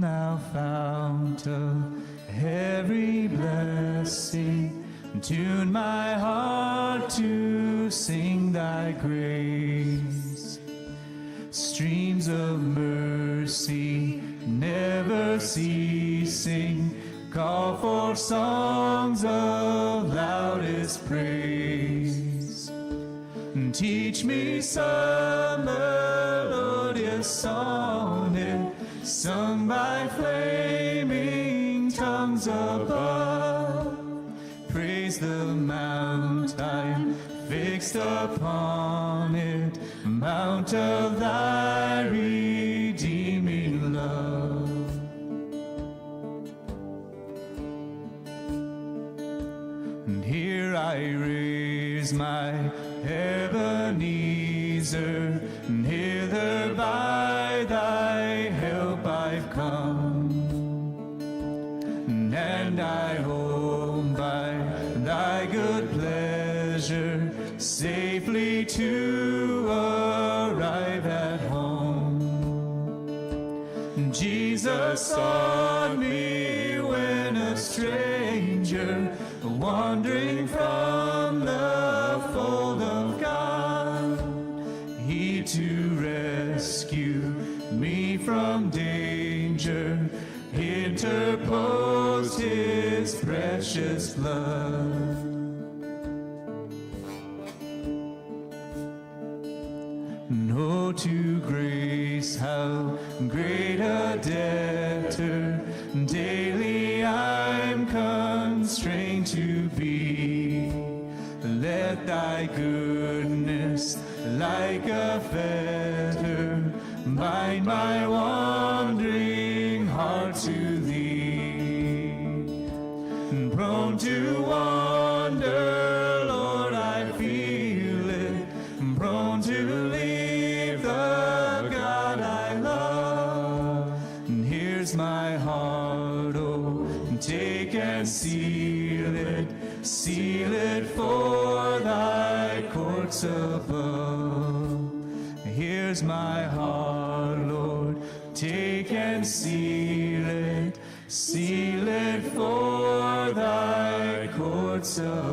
thou fount of every blessing, tune my heart to sing thy grace. Streams of mercy never ceasing, call for songs of loudest praise. Teach me some melodious sonnet, sung by flaming tongues above. Praise the mount I'm fixed upon it, mount of thy redeeming love. And here I raise my Ebenezer, and hither by thy help I've come, and I hope by thy good pleasure safely to arrive at home. Jesus sought me when a stranger, wandering from the fold of God. He to rescue me from danger interposed his precious blood. Oh, to grace how great a debtor daily I'm constrained to be. Let thy goodness like a fetter bind my wandering heart to thee. Prone to wander, Lord, I feel it, prone to leave the God I love. And here's my heart, oh, take and seal it for thy courts above. Here's my heart, Lord, take and seal it for thy courts above.